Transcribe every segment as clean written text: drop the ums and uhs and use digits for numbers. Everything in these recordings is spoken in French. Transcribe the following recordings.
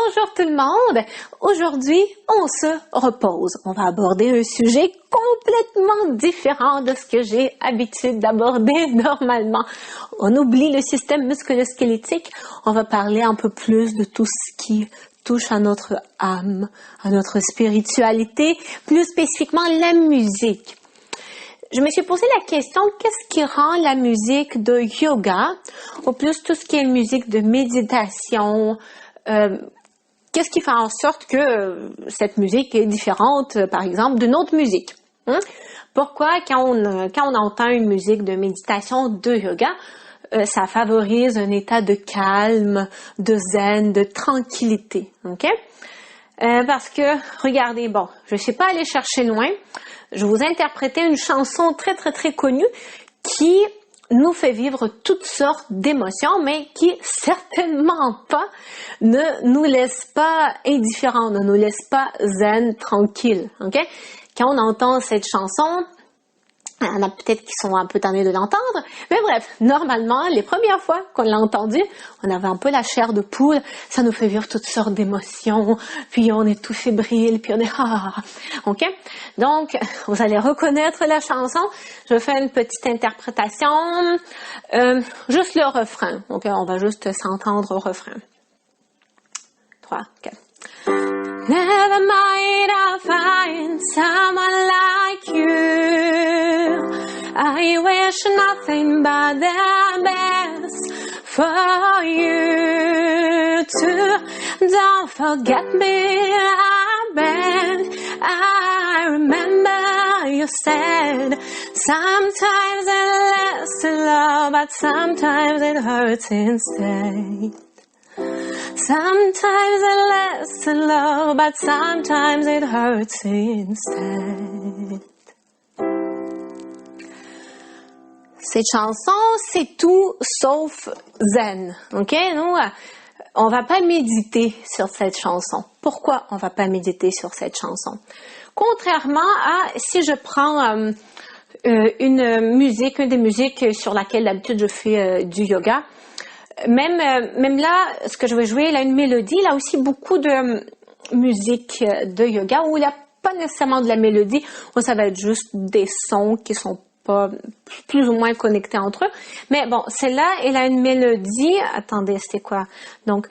Bonjour tout le monde! Aujourd'hui, on se repose. On va aborder un sujet complètement différent de ce que j'ai l'habitude d'aborder normalement. On oublie le système musculo-squelettique. On va parler un peu plus de tout ce qui touche à notre âme, à notre spiritualité, plus spécifiquement la musique. Je me suis posé la question, qu'est-ce qui rend la musique de yoga, ou plus tout ce qui est musique de méditation, qu'est-ce qui fait en sorte que cette musique est différente, par exemple, d'une autre musique? Pourquoi, quand on entend une musique de méditation, de yoga, ça favorise un état de calme, de zen, de tranquillité, ok? Parce que, regardez, bon, je ne sais pas aller chercher loin, je vais vous interpréter une chanson très connue qui nous fait vivre toutes sortes d'émotions, mais qui certainement pas ne nous laisse pas indifférents, ne nous laisse pas zen, tranquille, ok? Quand on entend cette chanson, il y en a peut-être qui sont un peu tannés de l'entendre, mais bref, normalement, les premières fois qu'on l'a entendu, on avait un peu la chair de poule, ça nous fait vivre toutes sortes d'émotions, puis on est tout fébrile, puis on est ok? Donc, vous allez reconnaître la chanson, je fais une petite interprétation, juste le refrain, ok? On va juste s'entendre au refrain. 3, 4. Never mind, I'll find someone like you. I wish nothing but the best for you too. Don't forget me, I beg. I remember you said sometimes it lasts in love, but sometimes it hurts instead. Sometimes it lasts in love, but sometimes it hurts instead. Cette chanson, c'est tout sauf zen, ok? Nous, on va pas méditer sur cette chanson. Pourquoi on va pas méditer sur cette chanson? Contrairement à si je prends une des musiques sur laquelle d'habitude je fais du yoga, même là, ce que je vais jouer, il a une mélodie, il a aussi beaucoup de musique de yoga où il n'y a pas nécessairement de la mélodie, où ça va être juste des sons qui sont pas plus ou moins connectés entre eux. Mais bon, celle-là, elle a une mélodie. Attendez, c'était quoi? Donc,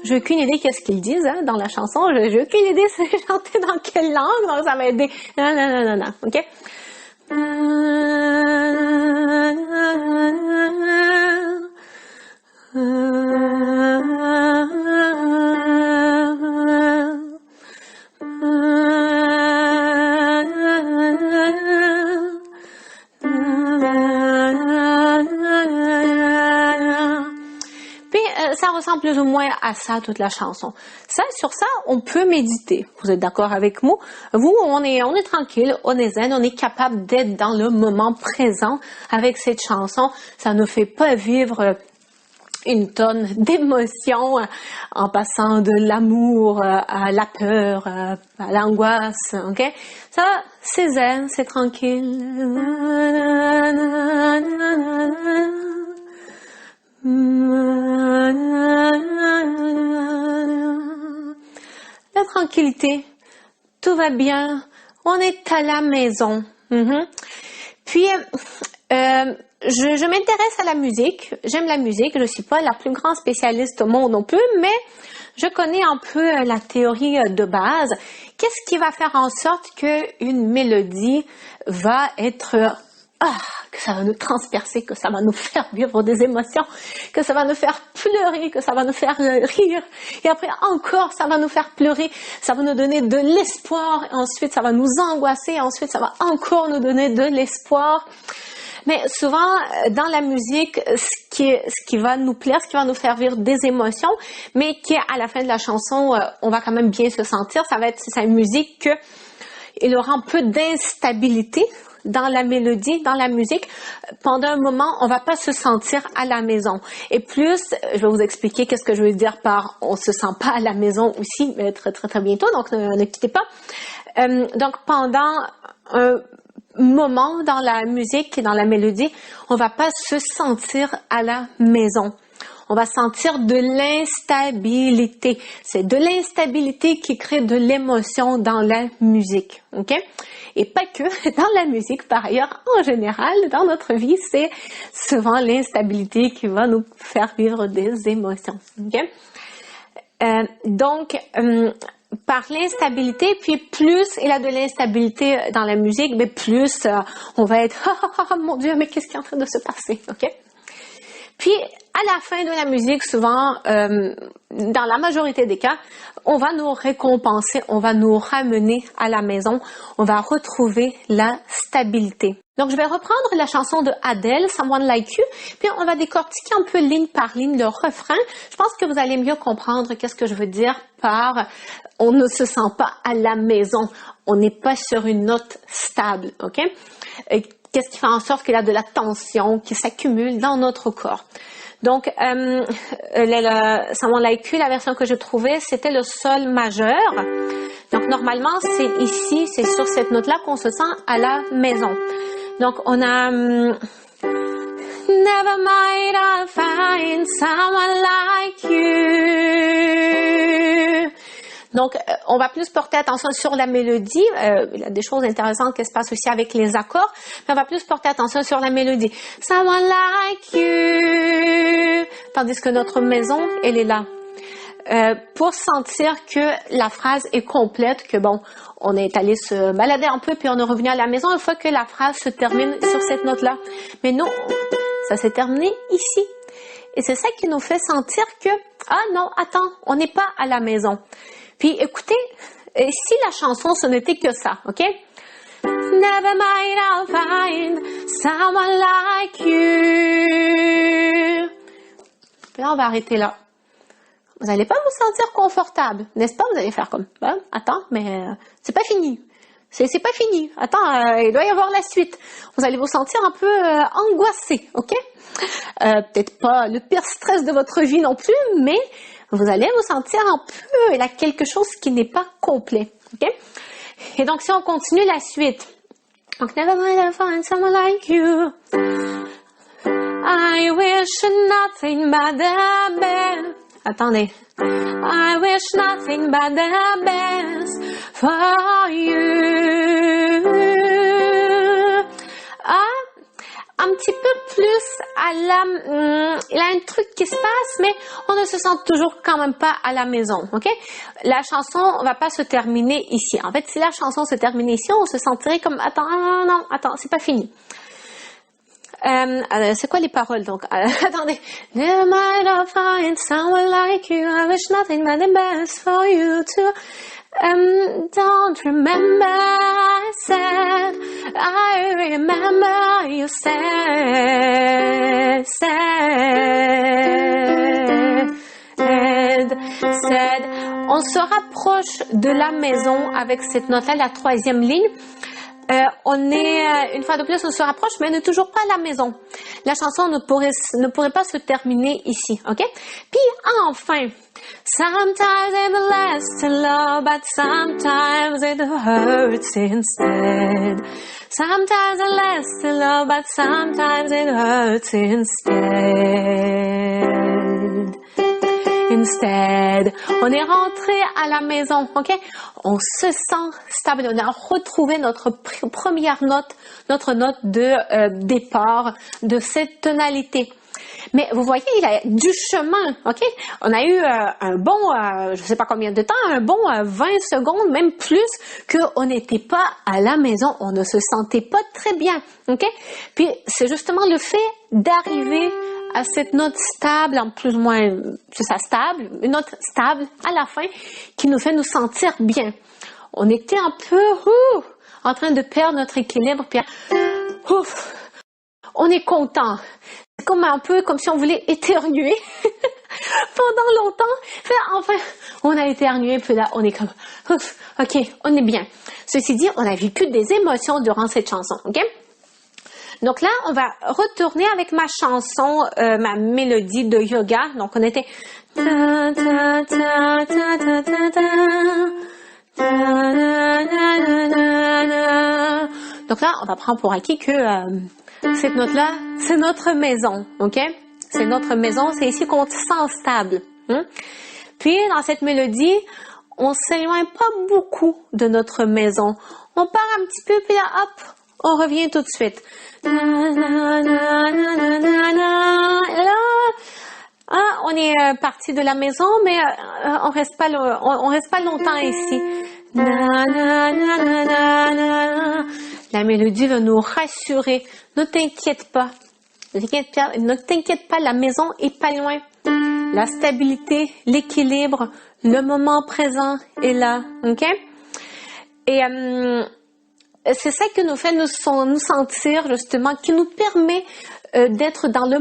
j'ai aucune idée qu'est-ce qu'ils disent dans la chanson. J'ai aucune idée si c'est chanté dans quelle langue, donc ça va être des nanana, ok? Ça ressemble plus ou moins à ça, toute la chanson. Sur ça, on peut méditer. Vous êtes d'accord avec moi? Vous, on est tranquille, on est zen, on est capable d'être dans le moment présent avec cette chanson. Ça ne fait pas vivre une tonne d'émotions en passant de l'amour à la peur, à l'angoisse, ok? Ça, c'est zen, c'est tranquille. La tranquillité, tout va bien, on est à la maison. Puis, je m'intéresse à la musique, j'aime la musique, je suis pas la plus grande spécialiste au monde non plus, mais je connais un peu la théorie de base. Qu'est-ce qui va faire en sorte qu'une mélodie va être que ça va nous transpercer, que ça va nous faire vivre des émotions, que ça va nous faire pleurer, que ça va nous faire rire, et après encore ça va nous faire pleurer, ça va nous donner de l'espoir, ensuite ça va nous angoisser, ensuite ça va encore nous donner de l'espoir. Mais souvent, dans la musique, ce qui va nous plaire, ce qui va nous faire vivre des émotions, mais qui à la fin de la chanson, on va quand même bien se sentir, c'est une musique que il aura un peu d'instabilité dans la mélodie, dans la musique. Pendant un moment, on va pas se sentir à la maison. Et plus, je vais vous expliquer qu'est-ce que je veux dire par on se sent pas à la maison aussi, mais très bientôt, donc ne quittez pas. Donc pendant un moment dans la musique et dans la mélodie, on va pas se sentir à la maison. On va sentir de l'instabilité. C'est de l'instabilité qui crée de l'émotion dans la musique, ok? Et pas que dans la musique, par ailleurs, en général, dans notre vie, c'est souvent l'instabilité qui va nous faire vivre des émotions, ok? Donc, par l'instabilité, puis plus il y a de l'instabilité dans la musique, mais plus on va être « mon Dieu, mais qu'est-ce qui est en train de se passer? » ok? Puis, à la fin de la musique, souvent, dans la majorité des cas, on va nous récompenser, on va nous ramener à la maison, on va retrouver la stabilité. Donc, je vais reprendre la chanson de Adele, Someone Like You, puis on va décortiquer un peu ligne par ligne le refrain. Je pense que vous allez mieux comprendre qu'est-ce que je veux dire par « on ne se sent pas à la maison », on n'est pas sur une note stable, ok? Qu'est-ce qui fait en sorte qu'il y a de la tension qui s'accumule dans notre corps. Donc, Someone Like You, la version que je trouvais, c'était le sol majeur. Donc, normalement, c'est ici, c'est sur cette note-là qu'on se sent à la maison. Donc, on a Never mind, I'll find someone like you. Donc, on va plus porter attention sur la mélodie. Il y a des choses intéressantes qui se passent aussi avec les accords, mais on va plus porter attention sur la mélodie. Someone like you. Tandis que notre maison, elle est là. Pour sentir que la phrase est complète, que bon, on est allé se balader un peu, puis on est revenu à la maison, il faut que la phrase se termine sur cette note-là. Mais non, ça s'est terminé ici. Et c'est ça qui nous fait sentir que, ah non, attends, on n'est pas à la maison. Puis écoutez, si la chanson ce n'était que ça, ok? Never mind, I'll find someone like you. Puis là, on va arrêter là. Vous n'allez pas vous sentir confortable, n'est-ce pas? Vous allez faire comme, ben, attends, mais c'est pas fini. C'est pas fini. Attends, il doit y avoir la suite. Vous allez vous sentir un peu angoissé, ok? Peut-être pas le pire stress de votre vie non plus, mais vous allez vous sentir un peu, il y a quelque chose qui n'est pas complet, ok? Et donc, si on continue la suite. Donc, never mind, I'll find someone like you. I wish nothing but the best. Attendez. I wish nothing but the best for you. Un petit peu plus à la... il y a un truc qui se passe, mais on ne se sent toujours quand même pas à la maison, ok? La chanson va pas se terminer ici. En fait, si la chanson se terminait ici, on se sentirait comme, attends, non, attends, c'est pas fini. C'est quoi les paroles donc? Attendez. Never mind, I'll find someone like you. I wish nothing but the best for you too. Don't remember I said. I remember you said. On se rapproche de la maison avec cette note-là, la troisième ligne. On est, une fois de plus, on se rapproche, mais on n'est toujours pas à la maison. La chanson ne pourrait pas se terminer ici, ok? Puis, enfin, sometimes it lasts to love, but sometimes it hurts instead. Sometimes it lasts to love, but sometimes it hurts instead. On est rentré à la maison, ok? On se sent stable, on a retrouvé notre première note, notre note de départ de cette tonalité. Mais vous voyez, il y a du chemin, ok? On a eu un bon, je sais pas combien de temps, un bon 20 secondes, même plus, qu'on n'était pas à la maison, on ne se sentait pas très bien, ok? Puis c'est justement le fait d'arriver à cette note stable, en plus ou moins, c'est ça, stable, une note stable à la fin, qui nous fait nous sentir bien. On était un peu en train de perdre notre équilibre, puis on est content. C'est comme un peu comme si on voulait éternuer pendant longtemps. Puis enfin, on a éternué, puis là, on est comme, ok, on est bien. Ceci dit, on a vécu des émotions durant cette chanson, ok? Donc là, on va retourner avec ma chanson, ma mélodie de yoga. Donc on était... Donc là, on va prendre pour acquis que cette note-là, c'est notre maison, ok? c'est notre maison, c'est ici qu'on se sent stable. Hein? Puis, dans cette mélodie, on s'éloigne pas beaucoup de notre maison. On part un petit peu, puis là, hop, on revient tout de suite. Et là, on est parti de la maison, mais on reste pas longtemps ici. La mélodie va nous rassurer. Ne t'inquiète pas. Ne t'inquiète pas, la maison est pas loin. La stabilité, l'équilibre, le moment présent est là. OK? Et c'est ça qui nous fait nous sentir, justement, qui nous permet d'être dans le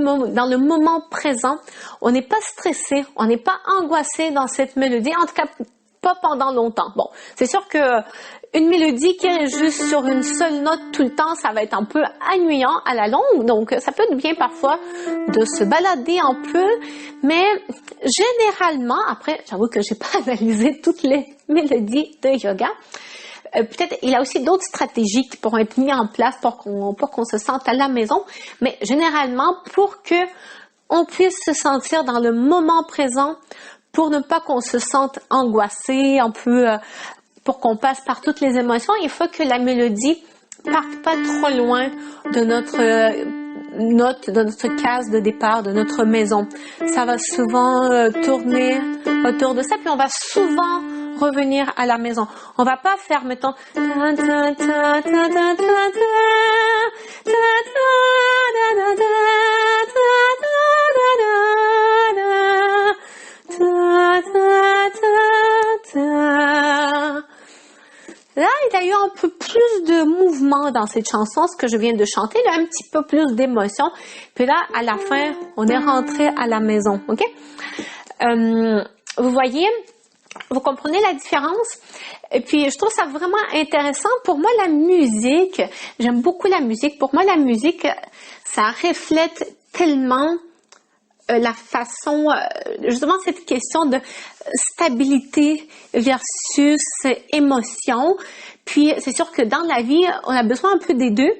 moment présent. On n'est pas stressé, on n'est pas angoissé dans cette mélodie, en tout cas pas pendant longtemps. Bon, c'est sûr que une mélodie qui est juste sur une seule note tout le temps, ça va être un peu ennuyant à la longue, donc ça peut être bien parfois de se balader un peu, mais généralement, après, j'avoue que j'ai pas analysé toutes les mélodies de yoga. Peut-être il y a aussi d'autres stratégies qui pourront être mises en place pour qu'on se sente à la maison, mais généralement pour que on puisse se sentir dans le moment présent, pour ne pas qu'on se sente angoissé, un peu, pour qu'on passe par toutes les émotions, il faut que la mélodie parte pas trop loin de notre note, de notre case de départ, de notre maison. Ça va souvent tourner autour de ça, puis on va souvent revenir à la maison. On va pas faire, mettons, là, il y a eu un peu plus de mouvement dans cette chanson, ce que je viens de chanter, là, un petit peu plus d'émotion. Puis là, à la fin, on est rentré à la maison, ok? Vous voyez, vous comprenez la différence? Et puis, je trouve ça vraiment intéressant. Pour moi, la musique, j'aime beaucoup la musique. Pour moi, la musique, ça reflète tellement la façon, justement cette question de stabilité versus émotion. Puis c'est sûr que dans la vie, on a besoin un peu des deux.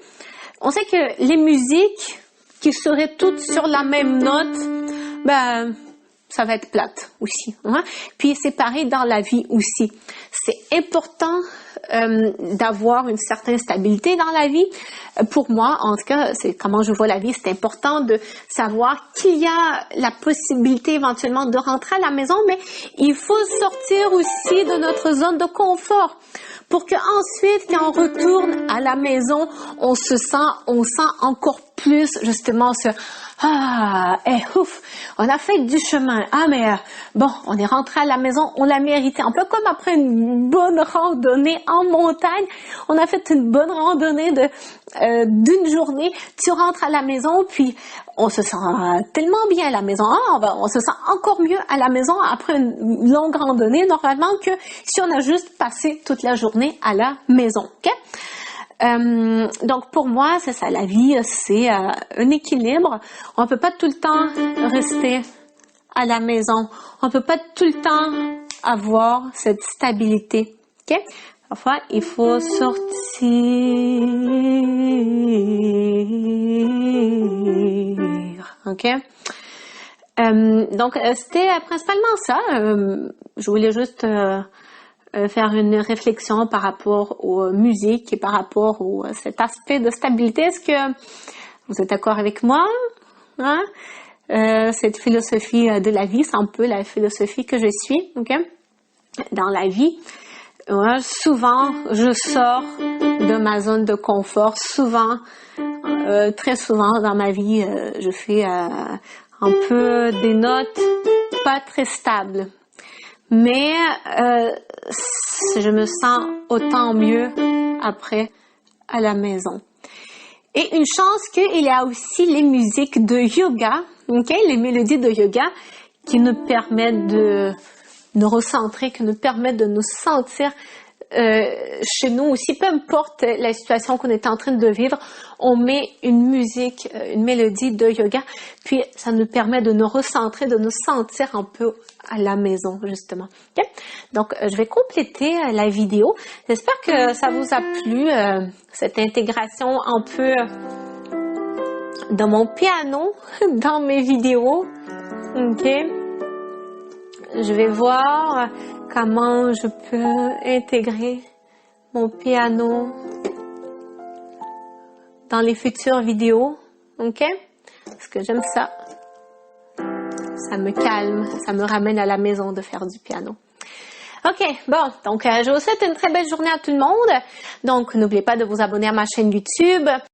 On sait que les musiques qui seraient toutes sur la même note, ben ça va être plate aussi. Hein? Puis c'est pareil dans la vie aussi. C'est important d'avoir une certaine stabilité dans la vie. Pour moi, en tout cas, c'est comment je vois la vie. C'est important de savoir qu'il y a la possibilité éventuellement de rentrer à la maison, mais il faut sortir aussi de notre zone de confort pour que ensuite, quand on retourne à la maison, on sent encore plus justement ce ouf, on a fait du chemin. Ah, mais bon, on est rentré à la maison, on l'a mérité. Un peu comme après une bonne randonnée en montagne. On a fait une bonne randonnée d'une journée. Tu rentres à la maison, puis on se sent tellement bien à la maison. On se sent encore mieux à la maison après une longue randonnée, normalement, que si on a juste passé toute la journée à la maison. OK? Donc pour moi, c'est ça, la vie, c'est un équilibre. On peut pas tout le temps rester à la maison. On peut pas tout le temps avoir cette stabilité. OK? Parfois, il faut sortir. OK? Donc, c'était principalement ça. Je voulais juste faire une réflexion par rapport aux musiques et par rapport à cet aspect de stabilité. Est-ce que vous êtes d'accord avec moi? Hein? Cette philosophie de la vie, c'est un peu la philosophie que je suis, ok? Dans la vie. Souvent, je sors de ma zone de confort. Souvent, très souvent dans ma vie, je fais un peu des notes pas très stables. Mais je me sens autant mieux après à la maison. Et une chance qu'il y a aussi les musiques de yoga, okay? Les mélodies de yoga qui nous permettent de nous recentrer, qui nous permettent de nous sentir chez nous aussi, peu importe la situation qu'on est en train de vivre, on met une musique, une mélodie de yoga, puis ça nous permet de nous recentrer, de nous sentir un peu à la maison, justement. Okay? Donc, je vais compléter la vidéo. J'espère que ça vous a plu, cette intégration un peu de mon piano dans mes vidéos. Ok. Je vais voir comment je peux intégrer mon piano dans les futures vidéos. Ok. Parce que j'aime ça. Ça me calme, ça me ramène à la maison de faire du piano. Ok, bon, donc je vous souhaite une très belle journée à tout le monde. Donc, n'oubliez pas de vous abonner à ma chaîne YouTube.